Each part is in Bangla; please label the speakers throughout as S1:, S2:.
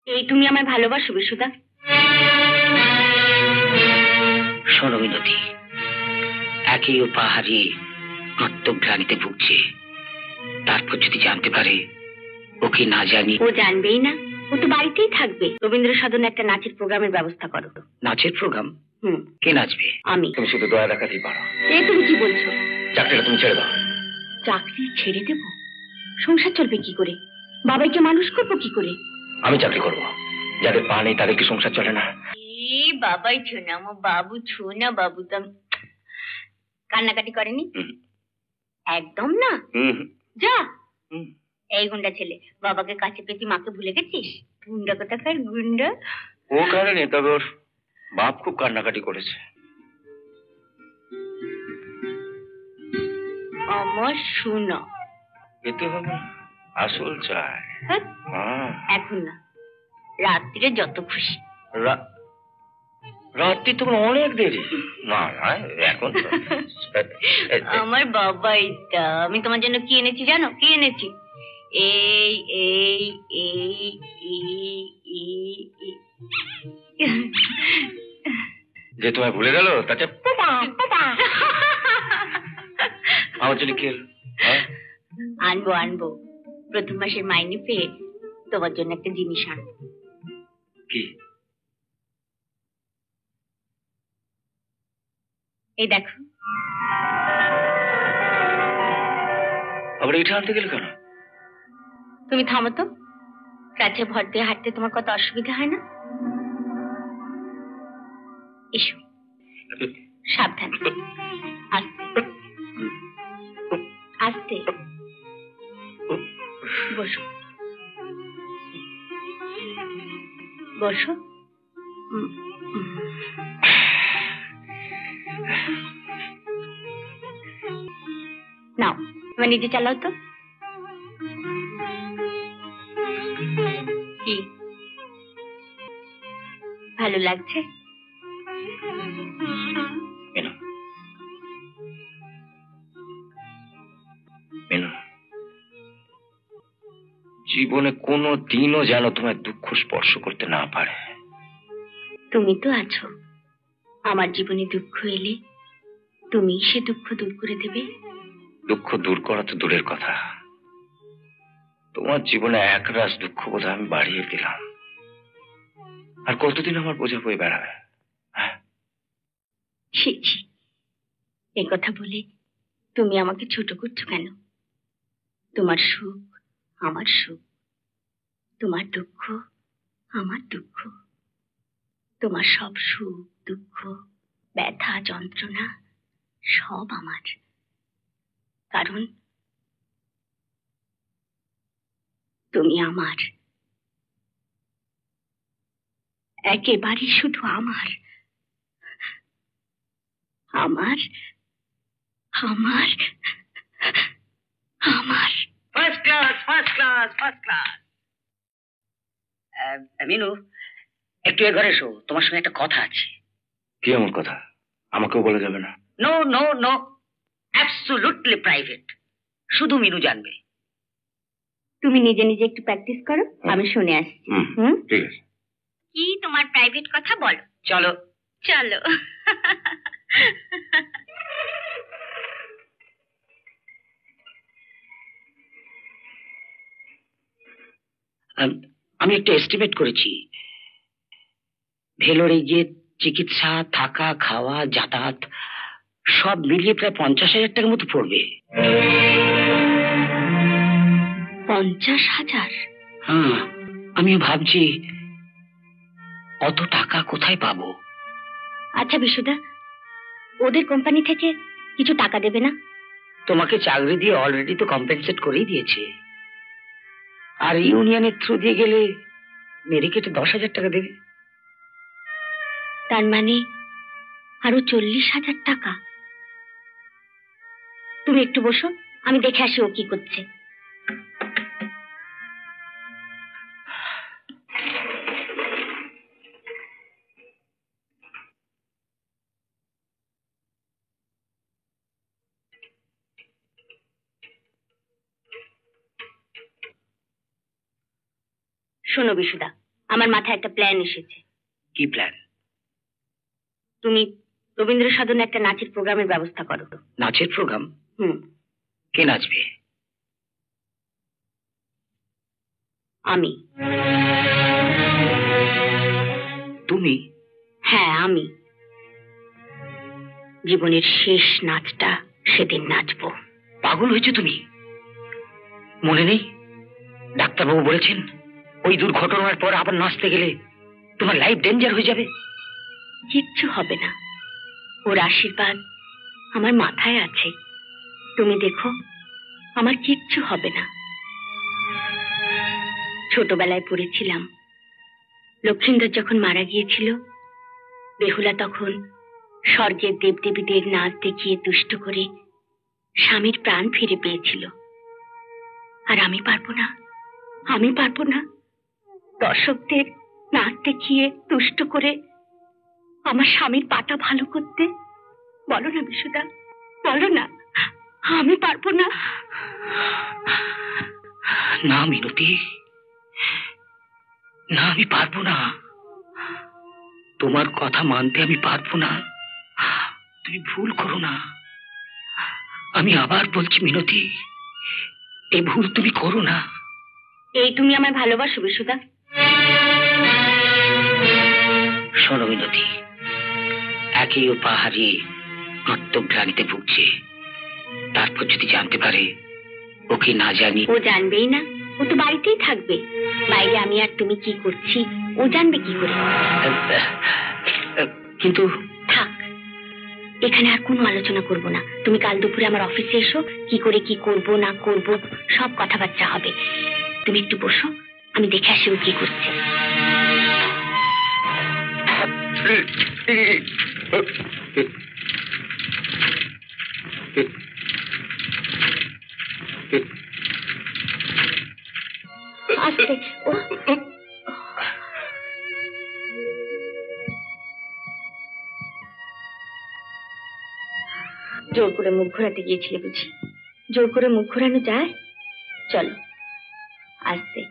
S1: এই তুমি আমায় ভালোবাসো বিশুদা?
S2: শোনো মিনতি, একই ও পাহাড়ি আত্মগ্লানিতে ভুগছে, তারপর যদি জানতে পারে ওকে না জানি।
S1: ও জানবেই না, ও তো বাড়িতেই থাকবে। রবীন্দ্র সদনে একটা নাচের প্রোগ্রামের ব্যবস্থা করো।
S2: নাচের প্রোগ্রাম? কে নাচবে?
S1: আমি।
S2: তুমি শুধু দয়া দেখাতেই পারো।
S1: তুমি কি বলছো?
S2: চাকরিটা তুমি ছেড়ে দাও।
S1: চাকরি ছেড়ে দেব? সংসার চলবে কি করে? বাবাইকে মানুষ করবো কি করে?
S2: আমি চাকরি করব, যাদের পা নেই তাদের কি সংসার চলে না?
S1: বাবাই ছোনা, আমার বাবু ছোনা, বাবু তো কান্নাকাটি করেনি একদম না। যা এই গুন্ডা ছেলে, বাবাকে কাছে পেতি মাকে ভুলে গেছিস? গুন্ডা কোথাকার গুন্ডা।
S2: ও কারণে, তবে ওর বাপ খুব কান্নাকাটি করেছে।
S1: আমার শোনা
S2: এতে হবে, আসল চাই।
S1: এখন না, রাত্রিরে যত খুশি।
S2: রাত্রি তখন অনেক দেরি। না না, এখন
S1: আমার বাবাইটা, আমি তোমার জন্য কি এনেছি জানো? কি এনেছি? এই এই এই এই
S2: যে তোমায় ভুলে গেল তাতে আমার জন্য কি
S1: আনবো আনবো, প্রথম মাসের মাইনে পেয়ে তোমার জন্য একটা জিনিস আনবো।
S2: কি?
S1: এই দেখো।
S2: আবার এটা আনতে গেলে কেন?
S1: তুমি থামো তো, কাছে ভর দিয়ে হাঁটতে তোমার কত অসুবিধা হয় না? এসো, সাবধান, আস্তে আস্তে। বসো বসো। নাও, এবার নিজে চালাও তো। কি ভালো লাগছে?
S2: জীবনে কোনো দিনও যেন তোমার দুঃখ স্পর্শ করতে না পারে।
S1: তুমি তো আছো, আমার জীবনে দুঃখ এলে তুমি সে দুঃখ দূর করে দেবে।
S2: দুঃখ দূর করা তো দূরের কথা, তোমার জীবনে একরাশ দুঃখ বোধ আমি বাড়িয়ে দিলাম। আর কতদিন আমার বোঝা বয়ে বেড়াবে?
S1: এই কথা বলে তুমি আমাকে ছোট করছো কেন? তোমার সুখ আমার সুখ, তোমার দুঃখ আমার দুঃখ, তোমার সব সুখ দুঃখ ব্যথা যন্ত্রণা সব আমার। কারণ তুমি আমার, একেবারে শুধু আমার, আমার আমার আমার।
S3: First class first class first class. Minu, একটু এ ঘরে এসো, তোমার সঙ্গে একটা কথা আছে।
S2: কি এমন কথা? আমাকেও বলে যাবে না?
S3: No no no, absolutely private, শুধু মিনু জানবে।
S1: তুমি নিজে নিজে একটু প্র্যাকটিস করো, আমি শুনে আসছি।
S2: ঠিক আছে।
S1: কি তোমার প্রাইভেট কথা বলো।
S3: চলো
S1: চলো।
S3: আমি একটা এস্টিমেট করেছি, ভেলোরে গিয়ে চিকিৎসা থাকা খাওয়া যাতায়াত সব মিলিয়ে প্রায় 50,000 টাকার মতো পড়বে।
S1: 50,000?
S3: হ্যাঁ, আমিও ভাবছি অত টাকা কোথায় পাবো।
S1: আচ্ছা বিশুদা, ওদের কোম্পানি থেকে কিছু টাকা দেবে না?
S3: তোমাকে চাকরি দিয়ে অলরেডি তো কম্পেনসেট করেই দিয়েছে, আর ইউনিয়নের থ্রু দিয়ে গেলে মেরে কেটে 10,000 টাকা দেবে।
S1: তার মানে আরো 40,000 টাকা। তুমি একটু বসো, আমি দেখে আসি ও কি করছে। শোনো বিশুদা, আমার মাথায় একটা প্ল্যান এসেছে।
S3: কি প্ল্যান?
S1: তুমি রবীন্দ্র সদনে একটা নাচের প্রোগ্রামের ব্যবস্থা করো।
S3: নাচের প্রোগ্রাম? কে নাচবে?
S1: আমি।
S3: তুমি?
S1: হ্যাঁ, আমি। জীবনের শেষ নাচটা সেদিন নাচবো।
S3: পাগল হয়েছে তুমি? মনে নেই ডাক্তারবাবু বলেছেন ওই দুর্ঘটনার পর আবার নাচতে গেলে তোমার লাইফ ডেঞ্জার হয়ে যাবে?
S1: কিচ্ছু হবে না, ওর আশীর্বাদ আমার মাথায় আছে। তুমি দেখো, আমার কিচ্ছু হবে না। ছোটবেলায় পড়েছিলাম, লক্ষিন্দর যখন মারা গিয়েছিল, বেহুলা তখন স্বর্গের দেবদেবীদের নাচ দেখিয়ে তুষ্ট করে স্বামীর প্রাণ ফিরে পেয়েছিল। আর আমি পারবো না, আমি পারবো না দর্শকদের নাচ দেখিয়ে তুষ্ট করে আমার স্বামীর পাটা ভালো করতে। বলো না বিশুদা, বলো না, আমি পারবো না।
S3: না মিনতি, না, আমি পারবো না। তোমার কথা মানতে আমি পারবো না। তুমি ভুল করো না। আমি আবার বলছি মিনতি, এই ভুল তুমি করো না।
S1: এই তুমি আমায় ভালোবাসো বিশুদা?
S3: শোনো মিনতি, একই ও পা হারিয়ে আত্মগ্লানিতে ভুগছে, তারপর যদি জানতে পারে ওকে না জানি।
S1: ও জানবেই না, ও তো বাড়িতেই থাকবে। বাইরে আমি আর তুমি কি করছি ও জানবে কি করে?
S3: কিন্তু
S1: থাক, এখানে আর কোনো আলোচনা করব না। তুমি কাল দুপুরে আমার অফিসে এসো, কি করে কি করব না করব সব কথাবার্তা হবে। তুমি একটু বসো, আমি দেখে আসি ও কি করছে। আস্তে, জোর করে মুখ ঘোরাতে গিয়েছিলে বুঝি? জোর করে মুখ ঘোরানো যায়? চলো আস্তে,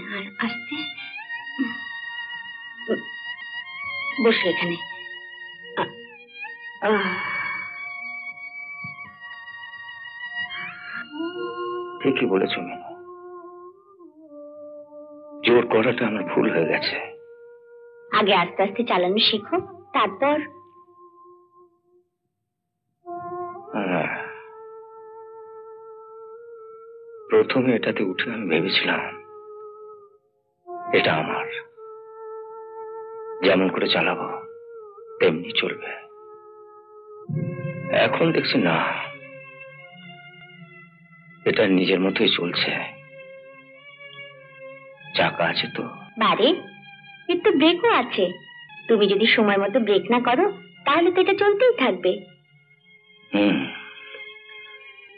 S1: হ্যাঁ আস্তে। বসো এখানে।
S2: ঠিকই বলেছ মেনু, জোর করাটা আমার ভুল হয়ে গেছে।
S1: আগে আস্তে আস্তে চালানো শেখো, তারপর।
S2: প্রথমে এটাতে উঠে আমি ভেবেছিলাম এটা আমার, যেমন করে চালাবো তেমনি চলবে। এখন দেখছি না, এটা নিজের মতোই চলছে। চাকা আছে তো?
S1: বারে, এর তো ব্রেকও আছে। তুমি যদি সময় মতো ব্রেক না করো তাহলে তো এটা চলতেই থাকবে।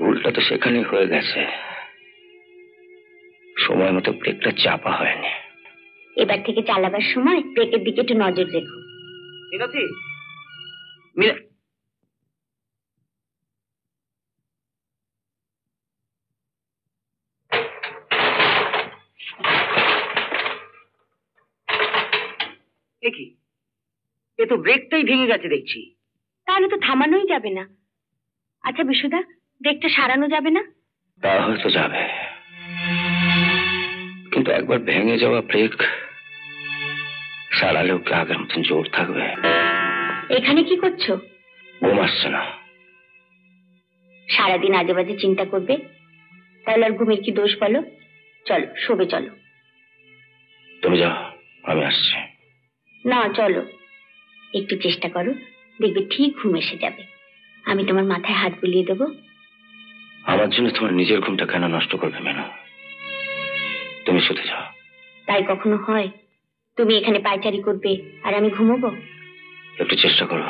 S2: ভুলটা তো সেখানেই হয়ে গেছে, সময় মতো ব্রেকটা চাপা হয়নি।
S1: এবার থেকে চালাবার সময় ব্রেকের দিকে একটু নজর রেখো।
S3: মিনতি, কি এ তো ব্রেকটাই ভেঙে গেছে দেখছি।
S1: তাহলে তো থামানোই যাবে না। আচ্ছা বিশুদা, ব্রেকটা সারানো যাবে না?
S2: তা হয়তো যাবে, কিন্তু একবার ভেঙে যাওয়া ব্রেক সারালেও কি আগের মতন জোর থাকবে?
S1: এখানে কি করছো?
S2: ঘুম আসছে না।
S1: সারাদিন আজে বাজে চিন্তা করবে, তাহলে আর ঘুমের কি দোষ বলো? চলো শোবে, চলো।
S2: তুমি যাও, আমি আসছি।
S1: না চলো, একটু চেষ্টা করো, দেখবে ঠিক ঘুম এসে যাবে। আমি তোমার মাথায় হাত বুলিয়ে দেবো।
S2: আমার জন্য তোমার নিজের ঘুমটা কেন নষ্ট করবে মেনু? তুমি শুতে যাও।
S1: তাই কখনো হয়? তুমি এখানে পায়চারি করবে আর আমি ঘুমোবো?
S2: একটু চেষ্টা করো,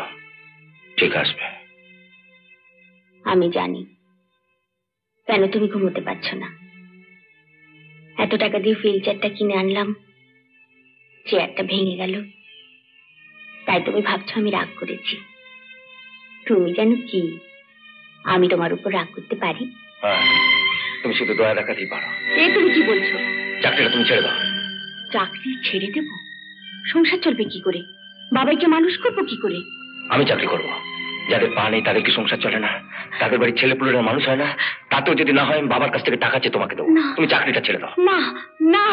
S2: ঠিক আসবে।
S1: আমি জানি কেন তুমি ঘুমোতে পারছো না। এত টাকা দিয়ে হুইল চেয়ারটা কিনে আনলাম, চেয়ারটা ভেঙে গেল, তাই তুমি ভাবছো আমি রাগ করেছি। তুমি জানো কি, আমি তোমার উপর রাগ করতে পারি?
S2: তুমি শুধু দয়া দেখাতেই পারো।
S1: এ তুমি কি বলছো?
S2: চাকরিটা তুমি ছেড়ে দাও।
S1: চাকরি ছেড়ে দেব? সংসার চলবে কি করে? বাবাইকে মানুষ করবো কি করে?
S2: আমি চাকরি করব। যাদের পা নেই তাদের কি সংসার চলে না? তাদের বাড়ির ছেলেপুলেরা মানুষ হয় না? তাতেও যদি না হয় আমি বাবার কাছ থেকে টাকা চেয়ে তোমাকে দেবো।
S1: না।
S2: তুমি চাকরিটা ছেড়ে দাও।
S1: না না,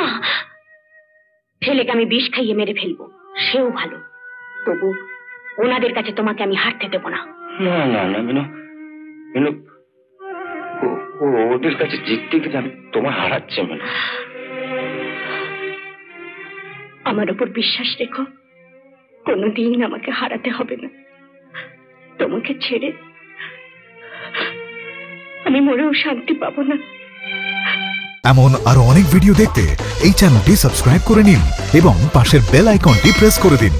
S1: ছেলেকে আমি বিষ খাইয়ে মেরে ফেলবো, সেও ভালো। তবু ওনাদের কাছে তোমাকে আমি হারতে দেবো না।
S2: না না না মিনু, মিনু, ওদের কাছে জিততে গেলে আমি তোমার হারাচ্ছে মিনু।
S1: আমার উপর বিশ্বাস রেখো, কোনোদিন আমাকে হারাতে হবে না। তোমাকে ছেড়ে আমি মরেও শান্তি পাবো না।
S4: এমন আরো অনেক ভিডিও দেখতে এই চ্যানেলটি সাবস্ক্রাইব করে নিন এবং পাশের বেল আইকনটি প্রেস করে দিন।